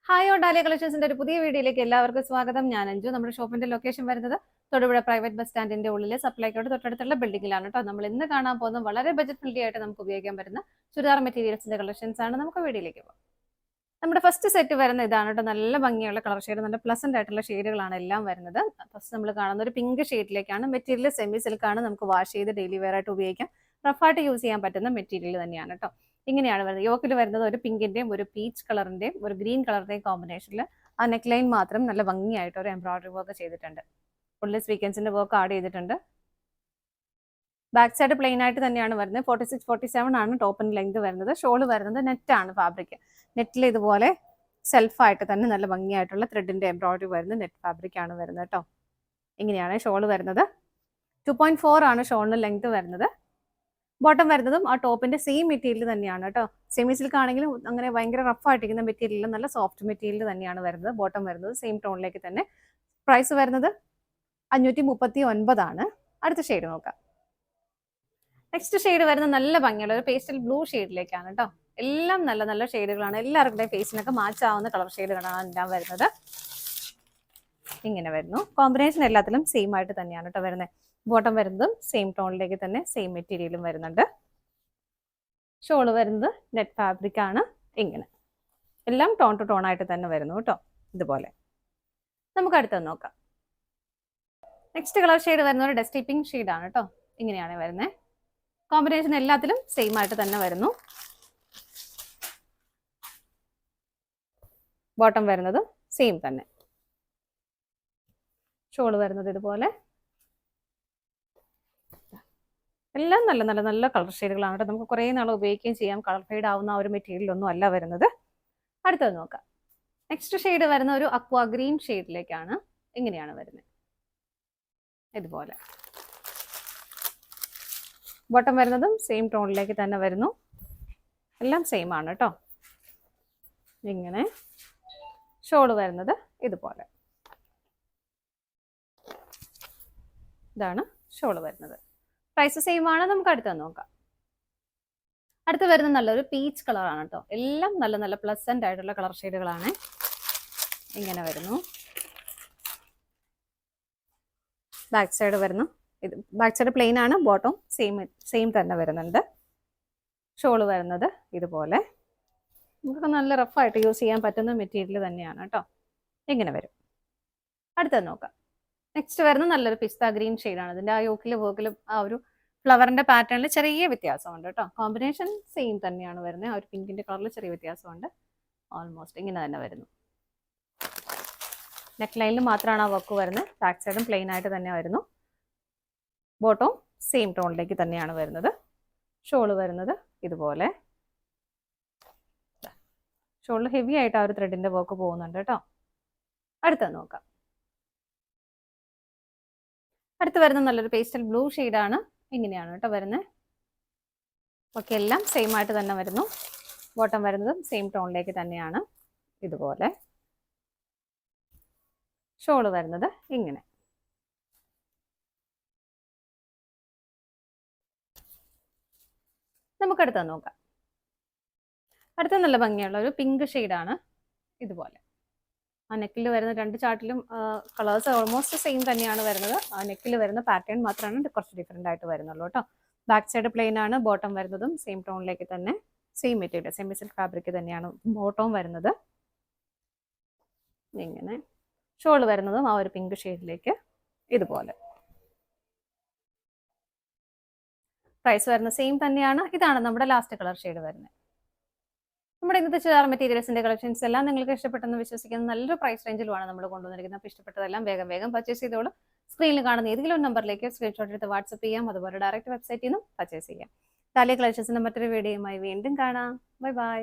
Hi on dahlia കളക്ഷൻസിന്റെ ഒരു പുതിയ വീഡിയോയിലേക്ക് എല്ലാവർക്കും സ്വാഗതം. ഞാൻ അഞ്ജു. നമ്മുടെ ഷോപ്പിന്റെ ലൊക്കേഷൻ വരുന്നത് തൊടുപുഴ പ്രൈവറ്റ് ബസ് സ്റ്റാൻഡിന്റെ ഉള്ളിലെ സപ്ലൈക്കോട് തൊട്ടടുത്തുള്ള ബിൽഡിംഗിലാണ് കേട്ടോ. നമ്മൾ ഇന്ന് കാണാൻ പോകുന്ന വളരെ ബജറ്റ് ഫ്രണ്ട്ലി ആയിട്ട് നമുക്ക് ഉപയോഗിക്കാൻ പറ്റുന്ന ചുരിദാർ മെറ്റീരിയൽസിന്റെ കളക്ഷൻസ് ആണ്. നമുക്ക് വീഡിയോയിലേക്ക് പോകാം. നമ്മുടെ ഫസ്റ്റ് സെറ്റ് വരുന്ന ഇതാണ് കേട്ടോ. നല്ല ഭംഗിയുള്ള കളർ ഷെയ്ഡ്, നല്ല പ്ലസന്റ് ആയിട്ടുള്ള ഷെയ്ഡുകളാണ് എല്ലാം വരുന്നത്. ഫസ്റ്റ് നമ്മൾ കാണുന്ന ഒരു പിങ്ക് ഷെയ്ഡിലേക്കാണ്. മെറ്റീരിയൽ സെമി സിൽക്ക് ആണ്. നമുക്ക് വാഷ് ചെയ്ത് ഡെയിലി വെയർ ആയിട്ട് ഉപയോഗിക്കാം. റഫായിട്ട് യൂസ് ചെയ്യാൻ പറ്റുന്ന മെറ്റീരിയൽ തന്നെയാണ് കേട്ടോ. ഇങ്ങനെയാണ് വരുന്നത്. യോക്കിൽ വരുന്നത് ഒരു പിങ്കിന്റെയും ഒരു പീച്ച് കളറിന്റെയും ഒരു ഗ്രീൻ കളറിന്റെയും കോമ്പിനേഷനിൽ ആ നെക്ക് ലൈൻ മാത്രം നല്ല ഭംഗിയായിട്ട് ഒരു എംബ്രോയിഡറി വർക്ക് ചെയ്തിട്ടുണ്ട്. ഫുള്ളി സ്വീക്കൻസിന്റെ വർക്ക് ആഡ് ചെയ്തിട്ടുണ്ട്. ബാക്ക് സൈഡ് പ്ലെയിൻ ആയിട്ട് തന്നെയാണ് വരുന്നത്. 46-47 ആണ് ടോപ്പിന് ലെങ്ത് വരുന്നത്. ഷോള് വരുന്നത് നെറ്റ് ആണ് ഫാബ്രിക്. നെറ്റിൽ ഇതുപോലെ സെൽഫായിട്ട് തന്നെ നല്ല ഭംഗിയായിട്ടുള്ള ത്രെഡിന്റെ എംബ്രോയിഡറി വരുന്നത് നെറ്റ് ഫാബ്രിക് ആണ് വരുന്നത് കേട്ടോ. ഇങ്ങനെയാണ് ഷോള് വരുന്നത്. 2.4 ആണ് ഷോളിന് ലെങ്ത് വരുന്നത്. ബോട്ടം വരുന്നതും ആ ടോപ്പിന്റെ സെയിം മെറ്റീരിയൽ തന്നെയാണ് കേട്ടോ. സെമി സിൽക്ക് ആണെങ്കിലും അങ്ങനെ ഭയങ്കര റഫ് ആയിട്ടിരിക്കുന്ന മെറ്റീരിയൽ, നല്ല സോഫ്റ്റ് മെറ്റീരിയൽ തന്നെയാണ് വരുന്നത്. ബോട്ടം വരുന്നത് സെയിം ടോണിലേക്ക് തന്നെ. പ്രൈസ് വരുന്നത് 539 ആണ്. അടുത്ത ഷെയ്ഡ് നോക്കാം. നെക്സ്റ്റ് ഷെയ്ഡ് വരുന്നത് നല്ല ഭംഗിയുള്ള ഒരു പേസ്റ്റൽ ബ്ലൂ ഷെയ്ഡിലേക്കാണ് കേട്ടോ. എല്ലാം നല്ല നല്ല ഷെയ്ഡുകളാണ്. എല്ലാവരുടെയും ഫേസിനൊക്കെ മാച്ച് ആവുന്ന കളർ ഷെയ്ഡുകളാണ് എല്ലാം വരുന്നത്. ഇങ്ങനെ വരുന്നു. കോമ്പിനേഷൻ എല്ലാത്തിലും സെയിം ആയിട്ട് തന്നെയാണ് കേട്ടോ വരുന്നത്. ബോട്ടം വരുന്നതും സെയിം ടോണിലേക്ക് തന്നെ സെയിം മെറ്റീരിയലും വരുന്നുണ്ട്. ഷോള് വരുന്നത് നെറ്റ് ഫാബ്രിക് ആണ്. ഇങ്ങനെ എല്ലാം ടോൺ ടു ടോൺ ആയിട്ട് തന്നെ വരുന്നു കേട്ടോ. ഇതുപോലെ നമുക്ക് അടുത്തത് നോക്കാം. നെക്സ്റ്റ് കളർ ഷെയ്ഡ് വരുന്ന ഒരു ഡസ്റ്റി പിങ്ക് ഷെയ്ഡാണ് കേട്ടോ. ഇങ്ങനെയാണ് വരുന്നത്. കോമ്പിനേഷൻ എല്ലാത്തിലും സെയിം ആയിട്ട് തന്നെ വരുന്നു. ബോട്ടം വരുന്നത് സെയിം തന്നെ. ഷോള് വരുന്നത് ഇതുപോലെ. എല്ലാം നല്ല നല്ല നല്ല കളർ ഷെയ്ഡുകളാണ് കേട്ടോ. നമുക്ക് കുറേ നാൾ ഉപയോഗിക്കുകയും ചെയ്യാം. കളർ ഫെയ്ഡ് ആവുന്ന ഒരു മെറ്റീരിയൽ ഒന്നും അല്ല വരുന്നത്. അടുത്തത് നോക്കാം. നെക്സ്റ്റ് ഷെയ്ഡ് വരുന്ന ഒരു അക്വാ ഗ്രീൻ ഷെയ്ഡിലേക്കാണ്. ഇങ്ങനെയാണ് വരുന്നത്. ഇതുപോലെ ബോട്ടം വരുന്നതും സെയിം ടോണിലേക്ക് തന്നെ വരുന്നു. എല്ലാം സെയിം ആണ് കേട്ടോ. ഇങ്ങനെ ഷോള് വരുന്നത് ഇതുപോലെ. ഇതാണ് ഷോള് വരുന്നത്. പ്രൈസ് സെയിം ആണ്. നമുക്ക് അടുത്ത് നോക്കാം. അടുത്ത് വരുന്ന നല്ലൊരു പീച്ച് കളറാണ് കേട്ടോ. എല്ലാം നല്ല നല്ല പ്ലസന്റ് ആയിട്ടുള്ള കളർ ഷെയ്ഡുകളാണ്. ഇങ്ങനെ വരുന്നു. ബാക്ക് സൈഡ് വരുന്നു. ഇത് ബാക്ക് സൈഡ് പ്ലെയിൻ ആണ്. ബോട്ടം സെയിം തന്നെ വരുന്നുണ്ട്. ഷോള് വരുന്നത് ഇതുപോലെ. നമുക്ക് നല്ല റഫായിട്ട് യൂസ് ചെയ്യാൻ പറ്റുന്ന മെറ്റീരിയൽ തന്നെയാണ് കേട്ടോ. ഇങ്ങനെ വരും. അടുത്തത് നോക്കാം. നെക്സ്റ്റ് വരുന്ന നല്ലൊരു പിസ്ത ഗ്രീൻ ഷെയ്ഡാണ്. ഇതിന്റെ ആ യോക്കിലും വർക്കിലും ആ ഒരു ഫ്ലവറിന്റെ പാറ്റേണിൽ ചെറിയ വ്യത്യാസമുണ്ട് കേട്ടോ. കോമ്പിനേഷൻ സെയിം തന്നെയാണ് വരുന്നത്. ആ ഒരു പിങ്കിന്റെ കളറിൽ ചെറിയ വ്യത്യാസമുണ്ട്. ഓൾമോസ്റ്റ് ഇങ്ങനെ തന്നെ വരുന്നു. നെക്ക് ലൈനിൽ മാത്രമാണ് ആ വർക്ക് വരുന്നത്. ബാക്ക് സൈഡും പ്ലെയിൻ ആയിട്ട് തന്നെ വരുന്നു. ബോട്ടവും സെയിം ടോണിലേക്ക് തന്നെയാണ് വരുന്നത്. ഷോള് വരുന്നത് ഇതുപോലെ. ഷോളിൽ ഹെവി ആയിട്ട് ആ ഒരു ത്രെഡിന്റെ വർക്ക് പോകുന്നുണ്ട് കേട്ടോ. അടുത്തത് നോക്കാം. അടുത്ത് വരുന്ന നല്ലൊരു പേസ്റ്റൽ ബ്ലൂ ഷെയ്ഡാണ്. ഇങ്ങനെയാണ് കേട്ടോ വരുന്നത്. ഓക്കെ, എല്ലാം സെയിം ആയിട്ട് തന്നെ വരുന്നു. ബോട്ടം വരുന്നതും സെയിം ടോണിലേക്ക് തന്നെയാണ്. ഇതുപോലെ ഷോള് വരുന്നത് ഇങ്ങനെ. നമുക്കടുത്ത് നോക്കാം. അടുത്ത നല്ല ഭംഗിയുള്ള ഒരു പിങ്ക് ഷെയ്ഡാണ്. ഇതുപോലെ ആ നെക്കിൽ വരുന്ന രണ്ട് ചാർട്ടിലും കളേഴ്സ് ഓൾമോസ്റ്റ് സെയിം തന്നെയാണ് വരുന്നത്. ആ നെക്കിൽ വരുന്ന പാറ്റേൺ മാത്രമാണ് കുറച്ച് ഡിഫറെൻ്റ് ആയിട്ട് വരുന്നുള്ളൂ കേട്ടോ. ബാക്ക് സൈഡ് പ്ലെയിൻ ആണ്. ബോട്ടം വരുന്നതും സെയിം ടോണിലേക്ക് തന്നെ same material semi silk fabric തന്നെയാണ് ബോട്ടവും വരുന്നത്. ഇങ്ങനെ ഷോള് വരുന്നതും ആ ഒരു പിങ്ക് ഷെയ്ഡിലേക്ക് ഇതുപോലെ. പ്രൈസ് വരുന്നത് സെയിം തന്നെയാണ്. ഇതാണ് നമ്മുടെ ലാസ്റ്റ് കളർ ഷെയ്ഡ് വരുന്നത്. നമ്മുടെ ഇന്നത്തെ ചുരിദാർ മെറ്റീരിയൽസിന്റെ കളക്ഷൻസ് എല്ലാം നിങ്ങൾക്ക് ഇഷ്ടപ്പെട്ടെന്ന് വിശ്വസിക്കുന്ന നല്ലൊരു പ്രൈസ് റേഞ്ചിലുമാണ് നമ്മൾ കൊണ്ടുവന്നിരിക്കുന്നത്. അപ്പോൾ ഇഷ്ടപ്പെട്ടതെല്ലാം വേഗം വേഗം പർച്ചേസ് ചെയ്തോളൂ. സ്ക്രീനിൽ കാണുന്ന ഏതെങ്കിലും ഒരു നമ്പറിലേക്ക് സ്ക്രീൻഷോട്ട് എടുത്ത് വാട്സ്ആപ്പ് ചെയ്യാം. അതുപോലെ ഡയറക്റ്റ് വെബ്സൈറ്റിൽ നിന്നും പർച്ചേസ് ചെയ്യാം. ഡാലിയ കളക്ഷൻസിന്റെ മറ്റൊരു വീഡിയോയുമായി വീണ്ടും കാണാം. Bye bye.